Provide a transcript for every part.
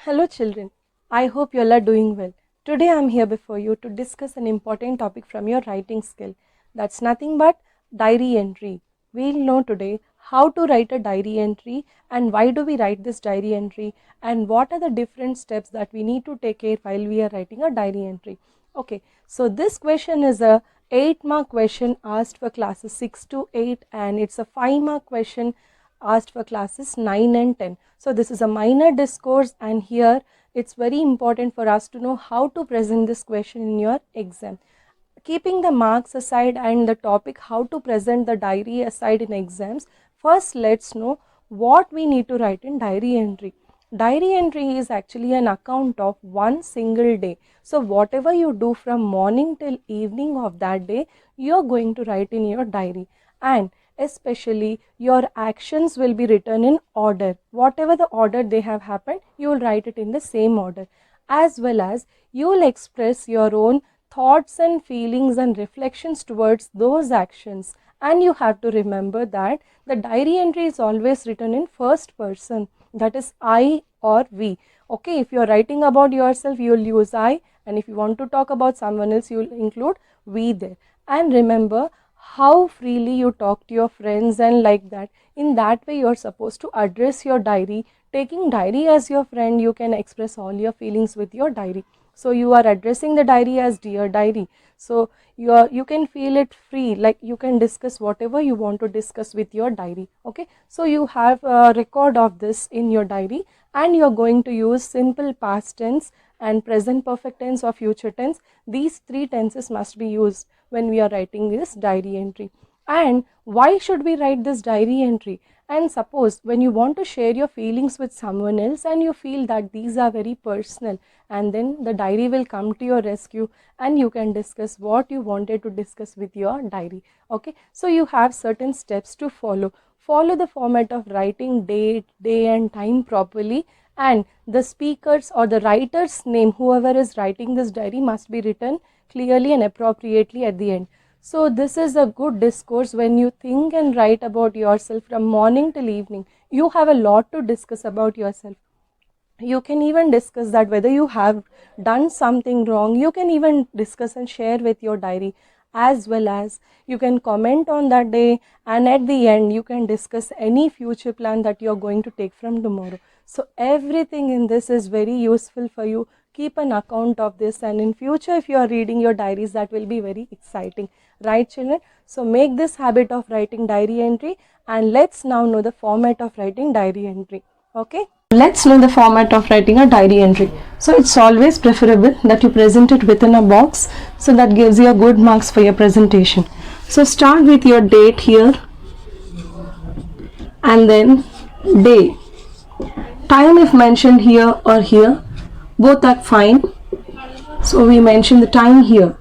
Hello children, I hope you all are doing well. Today I am here before you to discuss an important topic from your writing skill. That's nothing but diary entry. We'll know today how to write a diary entry and why do we write this diary entry and what are the different steps that we need to take care while we are writing a diary entry. Okay, so this question is a 8-mark question asked for classes 6 to 8 and it's a 5-mark question asked for classes 9 and 10. So this is a minor discourse and here it's very important for us to know how to present this question in your exam. Keeping the marks aside and the topic how to present the diary aside in exams, first let's know what we need to write in diary entry. Diary entry is actually an account of one single day. So whatever you do from morning till evening of that day, you're going to write in your diary. And especially your actions will be written in order. Whatever the order they have happened, you will write it in the same order. As well as you will express your own thoughts and feelings and reflections towards those actions. And you have to remember that the diary entry is always written in first person, that is I or we. Okay, if you are writing about yourself, you will use I, and if you want to talk about someone else, you will include we there. And remember how freely you talk to your friends and like that. In that way, you are supposed to address your diary. Taking diary as your friend, you can express all your feelings with your diary. So you are addressing the diary as dear diary. So you can feel it free, like you can discuss whatever you want to discuss with your diary. Okay, so you have a record of this in your diary and you are going to use simple past tense and present perfect tense or future tense. These three tenses must be used when we are writing this diary entry. And why should we write this diary entry? And suppose when you want to share your feelings with someone else and you feel that these are very personal, and then the diary will come to your rescue and you can discuss what you wanted to discuss with your diary. Okay, so you have certain steps to follow. Follow the format of writing date, day and time properly, and the speaker's or the writer's name, whoever is writing this diary, must be written clearly and appropriately at the end. So this is a good discourse when you think and write about yourself from morning till evening. You have a lot to discuss about yourself. You can even discuss that whether you have done something wrong. You can even discuss and share with your diary, as well as you can comment on that day, and at the end you can discuss any future plan that you are going to take from tomorrow. So everything in this is very useful for you. Keep an account of this, and in future if you are reading your diaries, that will be very exciting, right children? So make this habit of writing diary entry, and let's now know the format of writing diary entry. Okay, let's know the format of writing a diary entry. So it's always preferable that you present it within a box, so that gives you a good marks for your presentation. So start with your date here and then day. Time if mentioned here or here, both are fine. So we mention the time here,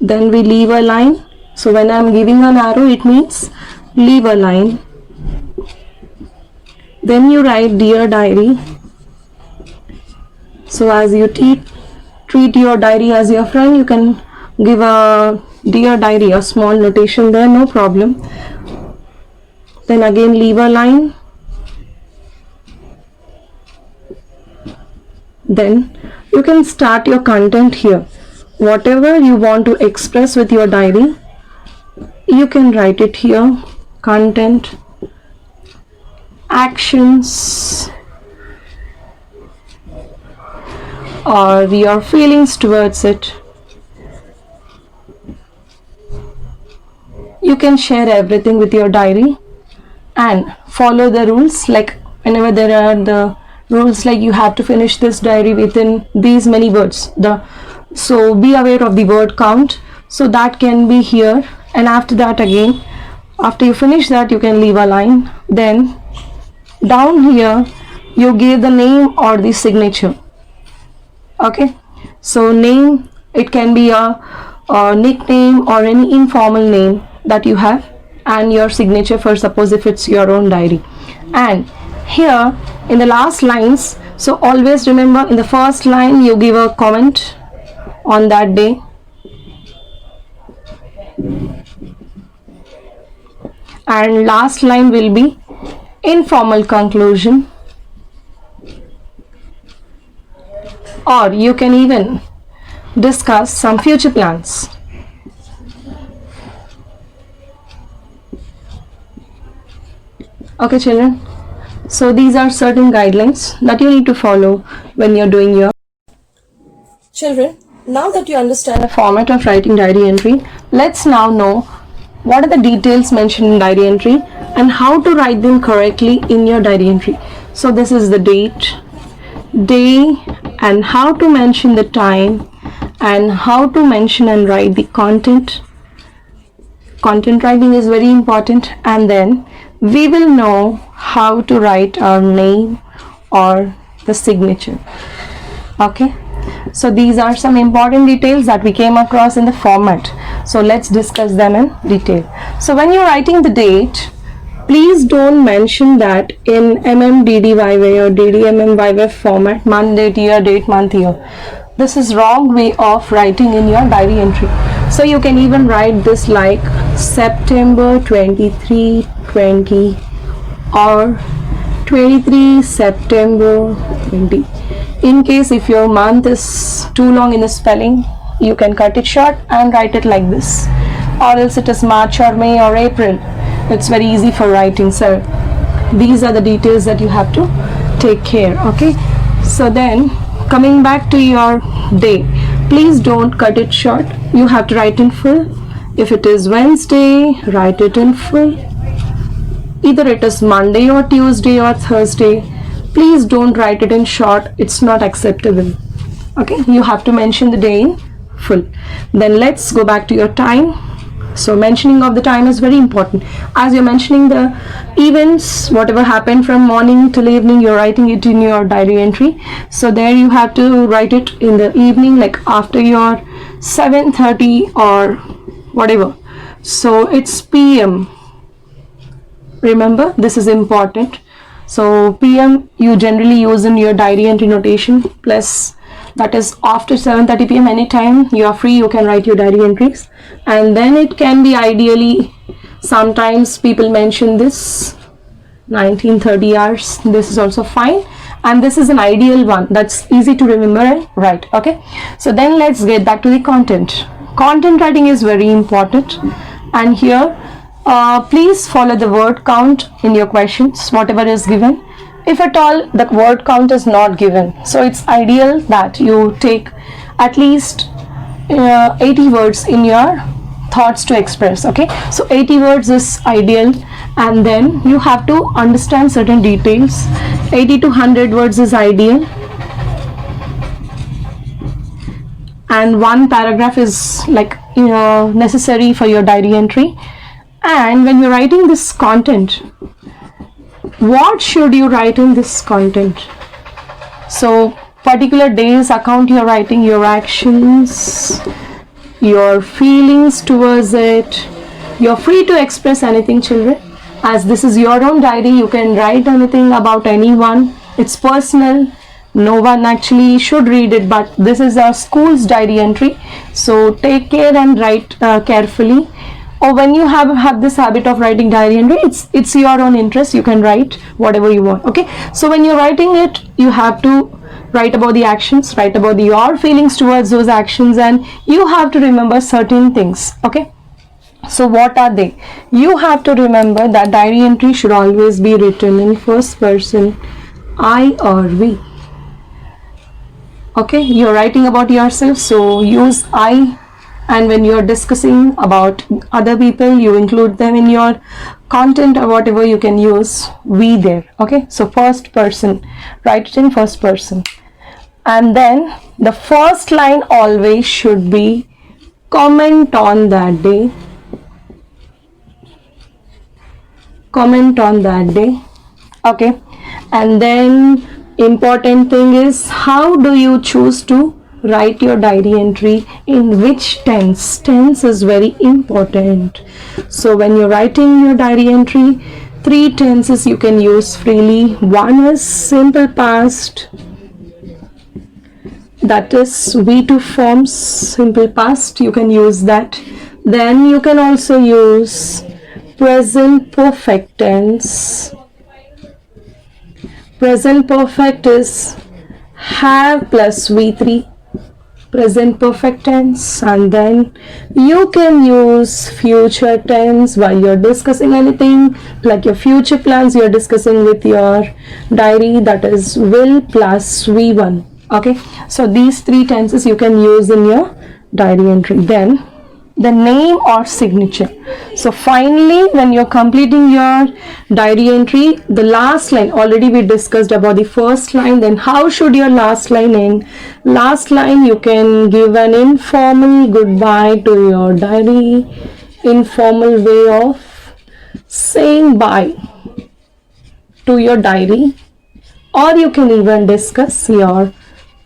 then we leave a line. So when I am giving an arrow, it means leave a line. Then you write dear diary. So as you treat your diary as your friend, you can give a dear diary, a small notation there, no problem. Then again leave a line. Then you can start your content here. Whatever you want to express with your diary, you can write it here. Content, actions, or your feelings towards it. You can share everything with your diary and follow the rules. Like whenever there are the rules, like you have to finish this diary within these many words, so be aware of the word count. So that can be here, and after that again, after you finish that, you can leave a line. Then down here you give the name or the signature. Okay, so name, it can be a nickname or any informal name that you have, and your signature for suppose if it's your own diary. And here in the last lines, so always remember, in the first line you give a comment on that day, and last line will be informal conclusion. or you can even discuss some future plans. Okay, children. So these are certain guidelines that you need to follow when you're doing your children. Now that you understand the format of writing diary entry, let's now know what are the details mentioned in diary entry and how to write them correctly in your diary entry. So this is the date, day, and how to mention the time, and how to mention and write the content. Content writing is very important, and then we will know how to write our name or the signature. Okay, so these are some important details that we came across in the format. So let's discuss them in detail. So when you're writing the date, please don't mention that in MMDDYY or DDMMYY format, month, date, year, date, month, year. This is wrong way of writing in your diary entry. So you can even write this like September 23, 20 or 23 September 20. In case if your month is too long in the spelling, you can cut it short and write it like this. Or else it is March or May or April. It's very easy for writing. So these are the details that you have to take care. Okay. So then coming back to your day, please don't cut it short. You have to write in full. If it is Wednesday, write it in full. Either it is Monday or Tuesday or Thursday. Please don't write it in short. It's not acceptable. Okay, you have to mention the day in full. Then let's go back to your time. So mentioning of the time is very important. As you're mentioning the events, whatever happened from morning till evening, you're writing it in your diary entry. So there you have to write it in the evening, like after your 7:30 or whatever. So it's PM. Remember, this is important. So PM you generally use in your diary entry notation, plus that is after 7:30 PM, anytime you are free you can write your diary entries. And then it can be ideally, sometimes people mention this 19:30 hours, this is also fine, and this is an ideal one that's easy to remember and write. Okay, so then let's get back to the content. Content writing is very important, and here please follow the word count in your questions, whatever is given. If at all the word count is not given, so it's ideal that you take at least 80 words in your thoughts to express. Okay, so 80 words is ideal, and then you have to understand certain details. 80 to 100 words is ideal, and one paragraph is like necessary for your diary entry. And when you're writing this content, what should you write in this content? So particular day's account you're writing, your actions, your feelings towards it. You're free to express anything, children, as this is your own diary. You can write anything about anyone. It's personal. No one actually should read it, but this is a school's diary entry, so take care and write carefully. Or when you have this habit of writing diary entry, it's your own interest, you can write whatever you want. Okay, so when you're writing it, you have to write about the actions, write about your feelings towards those actions, and you have to remember certain things. Okay, so what are they? You have to remember that diary entry should always be written in first person, I or we. Okay, you're writing about yourself, so use I. And when you're discussing about other people, you include them in your content or whatever, you can use we there. Okay, so first person, write it in first person. And then the first line always should be comment on that day. Comment on that day. Okay, and then important thing is, how do you choose to write your diary entry, in which tense? Tense is very important. So when you're writing your diary entry, 3 tenses you can use freely. One is simple past, that is V2 forms, simple past, you can use that. Then you can also use present perfect tense. Present perfect is have plus V3, present perfect tense, and then you can use future tense while you're discussing anything like your future plans you're discussing with your diary, that is will plus V1. Okay, so these three tenses you can use in your diary entry. Then the name or signature. So finally, when you're completing your diary entry, the last line, already we discussed about the first line, then how should your last line end? Last line, you can give an informal goodbye to your diary, informal way of saying bye to your diary, or you can even discuss your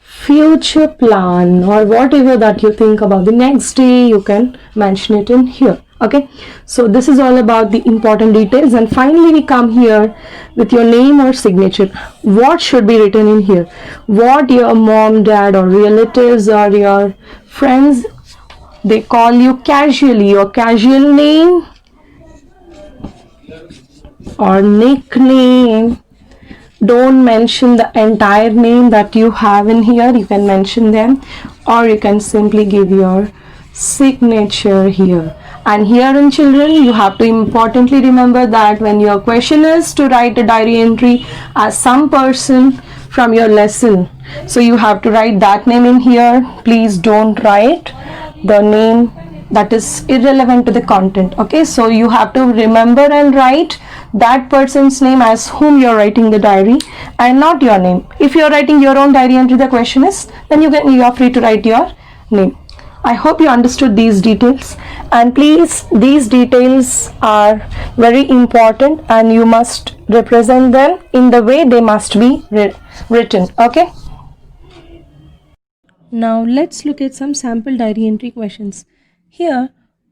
future plan or whatever that you think about the next day, you can mention it in here. Okay, so this is all about the important details. And finally we come here with your name or signature. What should be written in here? What your mom, dad, or relatives or your friends, they call you casually, your casual name or nickname. Don't mention the entire name that you have in here, you can mention them, or you can simply give your signature here. And here in children, you have to importantly remember that when your question is to write a diary entry as some person from your lesson, so you have to write that name in here. Please don't write the name that is irrelevant to the content. Okay, so you have to remember and write that person's name as whom you're writing the diary and not your name. If you're writing your own diary entry, the question is, then you're free to write your name. I hope you understood these details, and please, these details are very important and you must represent them in the way they must be written. Okay, now let's look at some sample diary entry questions. Here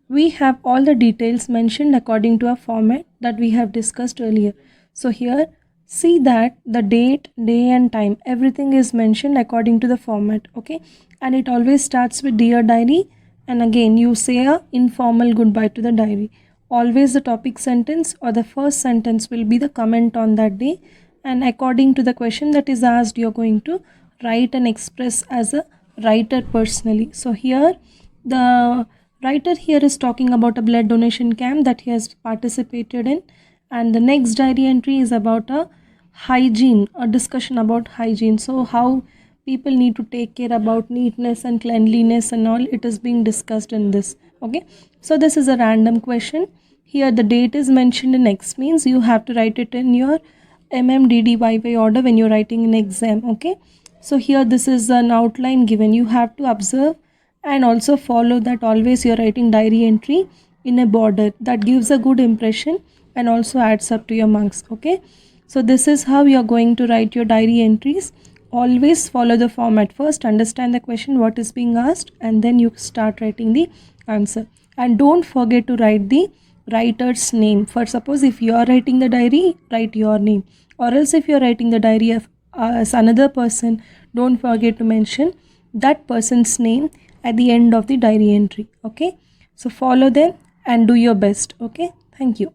we have all the details mentioned according to a format that we have discussed earlier. So here see that the date, day and time, everything is mentioned according to the format. Okay, and it always starts with dear diary, and again you say a informal goodbye to the diary. Always the topic sentence or the first sentence will be the comment on that day, and according to the question that is asked, you're going to write and express as a writer personally. So here the writer here is talking about a blood donation camp that he has participated in, and the next diary entry is about a hygiene, a discussion about hygiene. So how people need to take care about neatness and cleanliness and all, it is being discussed in this. Okay, so this is a random question. Here the date is mentioned in X, means you have to write it in your MMDDYY order when you're writing an exam. Okay, so here this is an outline given, you have to observe and also follow that. Always you're writing diary entry in a border that gives a good impression and also adds up to your marks. Okay, so this is how you're going to write your diary entries. Always follow the format. First understand the question, what is being asked, and then you start writing the answer. And don't forget to write the writer's name. For suppose if you are writing the diary, write your name, or else if you are writing the diary of as another person, don't forget to mention that person's name at the end of the diary entry. Okay, so follow them and do your best. Okay, thank you.